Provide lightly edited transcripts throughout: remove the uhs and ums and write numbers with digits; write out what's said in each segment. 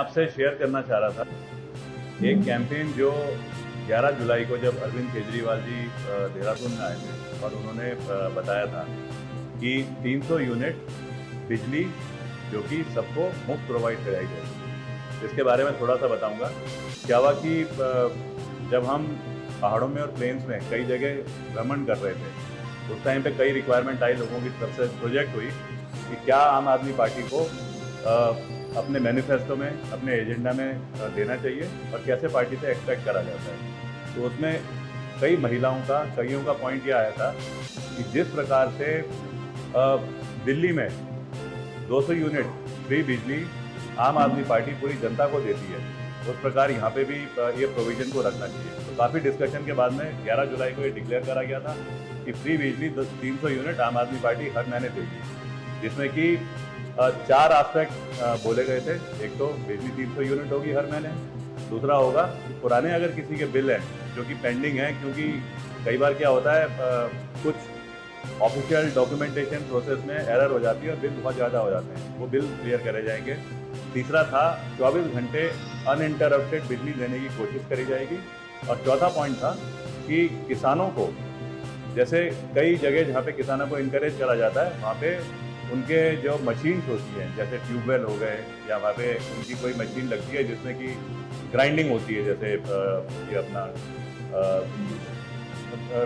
आपसे शेयर करना चाह रहा था एक कैंपेन जो 11 जुलाई को जब अरविंद केजरीवाल जी देहरादून में आए थे और उन्होंने बताया था कि 300 यूनिट बिजली जो कि सबको मुफ्त प्रोवाइड कराई जाएगी। इसके बारे में थोड़ा सा बताऊंगा। क्या हुआ कि जब हम पहाड़ों में और प्लेन्स में कई जगह भ्रमण कर रहे थे उस टाइम पे कई रिक्वायरमेंट आई, लोगों की तरफ से प्रोजेक्ट हुई कि क्या आम आदमी पार्टी को अपने मैनिफेस्टो में, अपने एजेंडा में देना चाहिए और कैसे पार्टी से एक्सपेक्ट करा जाता है। तो उसमें कई महिलाओं का, कईयों का पॉइंट यह आया था कि जिस प्रकार से दिल्ली में 200 यूनिट फ्री बिजली आम आदमी पार्टी पूरी जनता को देती है, उस प्रकार यहाँ पे भी ये प्रोविजन को रखना चाहिए। तो काफ़ी डिस्कशन के बाद में 11 जुलाई को ये डिक्लेयर करा गया था कि फ्री बिजली 300 यूनिट आम आदमी पार्टी हर महीने देगी, जिसमें कि 4 एस्पेक्ट बोले गए थे। एक तो बिजली 300 यूनिट होगी हर महीने, दूसरा होगा कि पुराने अगर किसी के बिल हैं जो कि पेंडिंग हैं, क्योंकि कई बार क्या होता है कुछ ऑफिशियल डॉक्यूमेंटेशन प्रोसेस में एरर हो जाती है और बिल बहुत ज़्यादा हो जाते हैं, वो बिल क्लियर करे जाएंगे। तीसरा था 24 घंटे अनइंटरप्टेड बिजली देने की कोशिश करी जाएगी। और चौथा पॉइंट था कि किसानों को, जैसे कई जगह जहाँ पे किसानों को इनकरेज करा जाता है वहाँ पे उनके जो मशीन्स होती हैं, जैसे ट्यूबवेल हो गए या वहाँ पे उनकी कोई मशीन लगती है जिसमें कि ग्राइंडिंग होती है, जैसे ये अपना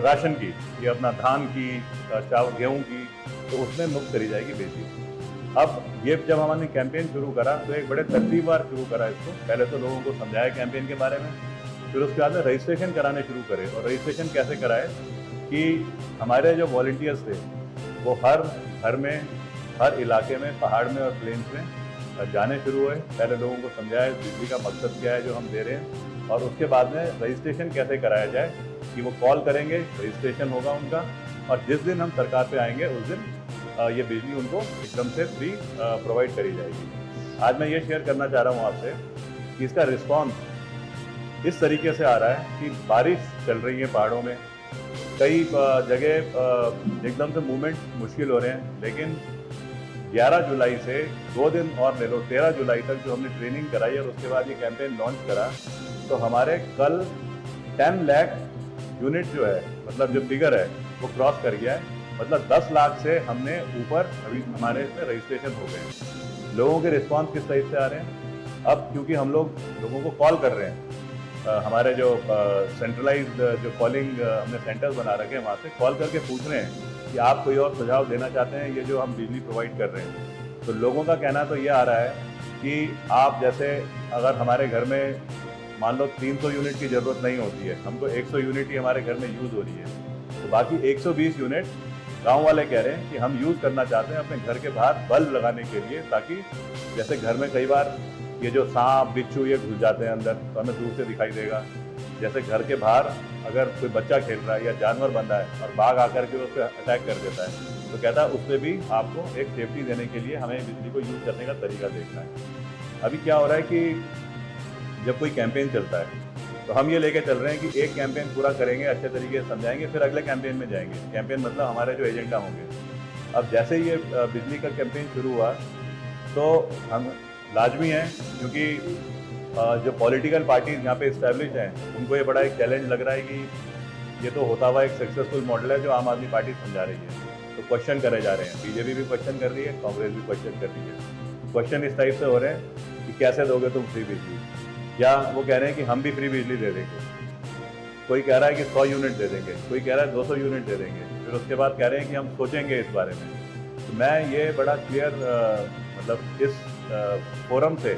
राशन की, ये अपना धान की, चावल गेहूँ की, तो उसमें मुफ्त करी जाएगी बिजली। अब ये जब हमने कैंपेन शुरू करा तो एक बड़े तरतीबवार शुरू करा इसको। पहले तो लोगों को समझाया कैंपेन के बारे में, फिर उसके बाद में रजिस्ट्रेशन कराने शुरू करे। और रजिस्ट्रेशन कैसे कराए कि हमारे जो वॉलंटियर्स थे वो हर घर में, हर इलाके में, पहाड़ में और प्लेन्स में जाने शुरू हुए। पहले लोगों को समझाया बिजली का मकसद क्या है जो हम दे रहे हैं, और उसके बाद में रजिस्ट्रेशन कैसे कराया जाए कि वो कॉल करेंगे, रजिस्ट्रेशन होगा उनका, और जिस दिन हम सरकार पे आएंगे उस दिन ये बिजली उनको एकदम से फ्री प्रोवाइड करी जाएगी। आज मैं ये शेयर करना चाह रहा हूँ आपसे कि इसका रिस्पॉन्स इस तरीके से आ रहा है कि बारिश चल रही है पहाड़ों में, कई जगह एकदम से मूवमेंट मुश्किल हो रहे हैं, लेकिन 11 जुलाई से 2 दिन और ले लो, 13 जुलाई तक जो हमने ट्रेनिंग कराई और उसके बाद ये कैंपेन लॉन्च करा, तो हमारे कल 10 लाख यूनिट जो है, मतलब जो फिगर है वो क्रॉस कर गया है। मतलब 10 लाख से हमने ऊपर अभी हमारे इसमें रजिस्ट्रेशन हो गए। लोगों के रिस्पांस किस टाइप से आ रहे हैं अब, क्योंकि हम लोग लोगों को कॉल कर रहे हैं, हमारे जो सेंट्रलाइज्ड जो कॉलिंग हमने सेंटर्स बना रखे हैं, वहाँ से कॉल करके पूछ रहे हैं कि आप कोई और सुझाव देना चाहते हैं ये जो हम बिजली प्रोवाइड कर रहे हैं। तो लोगों का कहना तो ये आ रहा है कि आप जैसे अगर हमारे घर में मान लो 300 यूनिट की ज़रूरत नहीं होती है, हमको 100 यूनिट ही हमारे घर में यूज़ हो रही है, तो बाकी 120 यूनिट गांव वाले कह रहे हैं कि हम यूज़ करना चाहते हैं अपने घर के बाहर बल्ब लगाने के लिए, ताकि जैसे घर में कई बार ये जो सांप बिच्छू ये घुस जाते हैं अंदर तो हमें दूर से दिखाई देगा। जैसे घर के बाहर अगर कोई बच्चा खेल रहा है या जानवर बंधा है और बाघ आकर के उस पर अटैक कर देता है, तो कहता है उस पर भी आपको एक सेफ्टी देने के लिए हमें बिजली को यूज़ करने का तरीका देखना है। अभी क्या हो रहा है कि जब कोई कैंपेन चलता है तो हम ये लेके चल रहे हैं कि एक कैंपेन पूरा करेंगे, अच्छे तरीके से समझाएंगे, फिर अगले कैंपेन में जाएंगे। कैंपेन मतलब हमारे जो एजेंडा होंगे। अब जैसे ही ये बिजली का कैंपेन शुरू हुआ तो हम लाजमी है, क्योंकि जो पॉलिटिकल पार्टीज यहाँ पे इस्टेब्लिश हैं उनको ये बड़ा एक चैलेंज लग रहा है कि ये तो होता हुआ एक सक्सेसफुल मॉडल है जो आम आदमी पार्टी समझा रही है, तो क्वेश्चन करे जा रहे हैं। बीजेपी भी क्वेश्चन कर रही है, कांग्रेस भी क्वेश्चन कर रही है। क्वेश्चन इस टाइप से हो रहे हैं कि कैसे दोगे तुम फ्री बिजली, या वो कह रहे हैं कि हम भी फ्री बिजली दे देंगे। कोई कह रहा है कि 100 यूनिट दे देंगे, कोई कह रहा है 200 यूनिट दे देंगे, फिर उसके बाद कह रहे हैं कि हम सोचेंगे इस बारे में। तो मैं ये बड़ा क्लियर मतलब इस फोरम से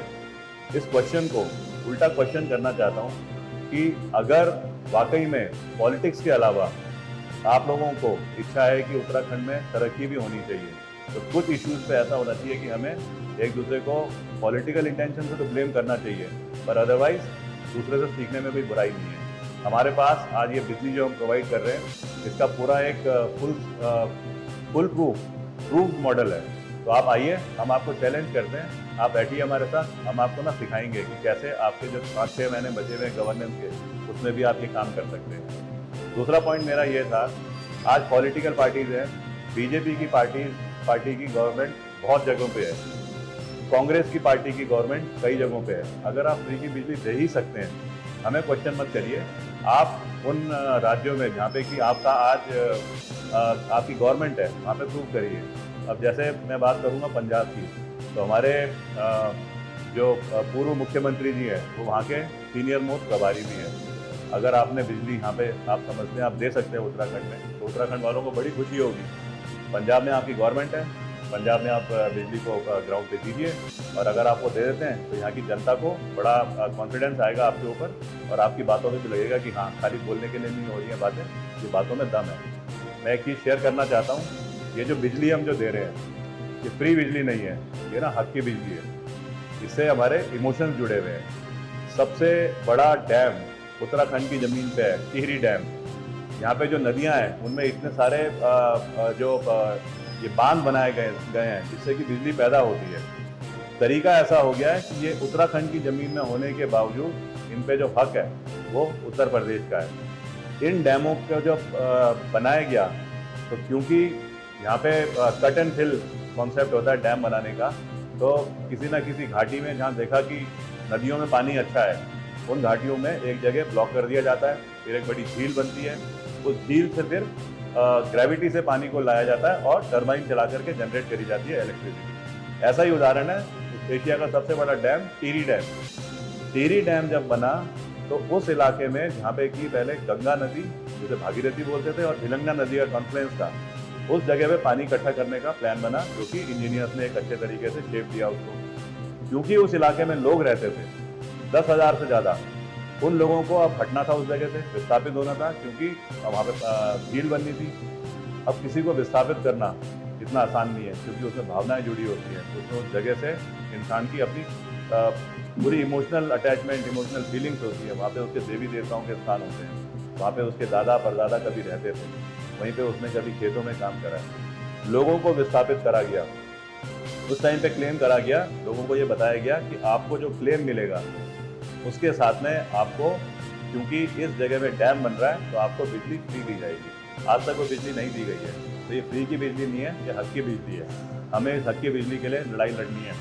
इस क्वेश्चन को उल्टा क्वेश्चन करना चाहता हूँ कि अगर वाकई में पॉलिटिक्स के अलावा आप लोगों को इच्छा है कि उत्तराखंड में तरक्की भी होनी चाहिए, तो कुछ इश्यूज़ पे ऐसा होना चाहिए कि हमें एक दूसरे को पॉलिटिकल इंटेंशन से तो ब्लेम करना चाहिए, पर अदरवाइज दूसरे से सीखने में कोई बुराई नहीं है। हमारे पास आज ये बिजली जो हम प्रोवाइड कर रहे हैं इसका पूरा एक फुल प्रूफ मॉडल है। तो आप आइए, हम आपको चैलेंज करते हैं, आप बैठिए हमारे साथ, हम आपको ना सिखाएंगे कि कैसे आपके जो 5-6 महीने बचे हुए गवर्नेंस के उसमें भी आप ये काम कर सकते हैं। दूसरा पॉइंट मेरा ये था, आज पॉलिटिकल पार्टीज़ हैं, बीजेपी की पार्टी की गवर्नमेंट बहुत जगहों पे है, कांग्रेस की पार्टी की गवर्नमेंट कई जगहों पे है। अगर आप फ्री की बिजली दे ही सकते हैं, हमें क्वेश्चन मत करिए। आप उन राज्यों में जहाँ पे कि आपका आज आपकी गवर्नमेंट है, वहाँ पे प्रूव करिए। अब जैसे मैं बात करूँगा पंजाब की, तो हमारे जो पूर्व मुख्यमंत्री जी हैं, वो वहाँ के सीनियर मोस्ट प्रभारी भी हैं। अगर आपने बिजली यहाँ पे आप समझते हैं आप दे सकते हैं उत्तराखंड में, तो उत्तराखंड वालों को बड़ी खुशी होगी। पंजाब में आपकी गवर्नमेंट है, पंजाब में आप बिजली को ग्राउंड पे दीजिए, और अगर आप वो दे देते हैं तो यहाँ की जनता को बड़ा कॉन्फिडेंस आएगा आपके ऊपर, और आपकी बातों में भी लगेगा कि हाँ, खाली बोलने के लिए नहीं हो रही हैं बातें, ये बातों में दम है। मैं एक चीज़ शेयर करना चाहता हूँ, ये जो बिजली हम जो दे रहे हैं, ये फ्री बिजली नहीं है, ये ना हक की बिजली है। इससे हमारे इमोशंस जुड़े हुए हैं। सबसे बड़ा डैम उत्तराखंड की ज़मीन पे है, टिहरी डैम। यहाँ पे जो नदियाँ हैं, उनमें इतने सारे ये बांध बनाए गए हैं जिससे कि बिजली पैदा होती है। तरीका ऐसा हो गया है कि ये उत्तराखंड की ज़मीन में होने के बावजूद इन पे जो हक है वो उत्तर प्रदेश का है। इन डैमों को जब बनाया गया, तो क्योंकि यहाँ पे कट एंड फिल कॉन्सेप्ट होता है डैम बनाने का, तो किसी ना किसी घाटी में जहाँ देखा कि नदियों में पानी अच्छा है, उन घाटियों में एक जगह ब्लॉक कर दिया जाता है, फिर एक बड़ी झील बनती है। उस झील से फिर ग्रेविटी से पानी को लाया जाता है और टरबाइन चला करके जनरेट करी जाती है इलेक्ट्रिसिटी। ऐसा ही उदाहरण है एशिया का सबसे बड़ा dam Tehri dam. Tehri dam जब बना तो उस इलाके में जहाँ पे कि पहले गंगा नदी, जिसे भागीरथी बोलते थे, और भिलंगा नदी का कॉन्फ्लुएंस था, उस जगह पे पानी इकट्ठा करने का प्लान बना, जो कि इंजीनियर्स ने एक अच्छे तरीके से शेप दिया उसको। क्योंकि उस इलाके में लोग रहते थे 10,000 से ज़्यादा, उन लोगों को अब हटना था उस जगह से, विस्थापित होना था, क्योंकि वहाँ पे झील बननी थी। अब किसी को विस्थापित करना इतना आसान नहीं है, क्योंकि उसमें भावनाएं जुड़ी होती हैं। उसमें उस जगह से इंसान की अपनी पूरी इमोशनल अटैचमेंट, इमोशनल फीलिंग्स होती है। वहाँ पे उसके देवी देवताओं के स्थान होते हैं, वहाँ पे उसके दादा परदादा कभी रहते थे, वहीं पे उसने कभी खेतों में काम करा है। लोगों को विस्थापित करा गया, उस टाइम पे क्लेम करा गया, लोगों को ये बताया गया कि आपको जो क्लेम मिलेगा उसके साथ में आपको, क्योंकि इस जगह में डैम बन रहा है, तो आपको बिजली फ्री दी जाएगी। आज तक वो बिजली नहीं दी गई है, तो ये फ्री की बिजली नहीं है, ये हक की बिजली है। हमें इस हक की बिजली के लिए लड़ाई लड़नी है,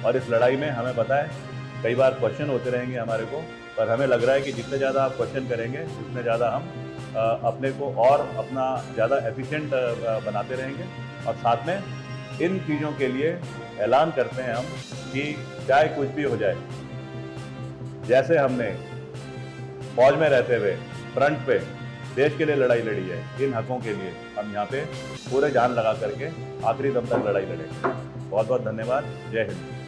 और इस लड़ाई में हमें पता है कई बार क्वेश्चन होते रहेंगे हमारे को, पर हमें लग रहा है कि जितने ज़्यादा आप क्वेश्चन करेंगे उतने ज़्यादा हम अपने को और अपना ज़्यादा एफिशिएंट बनाते रहेंगे। और साथ में इन चीज़ों के लिए ऐलान करते हैं हम कि चाहे कुछ भी हो जाए, जैसे हमने फौज में रहते हुए फ्रंट पे देश के लिए लड़ाई लड़ी है, इन हकों के लिए हम यहाँ पे पूरे जान लगा करके आखिरी दम तक लड़ाई लड़ेंगे। बहुत बहुत धन्यवाद। जय हिंद।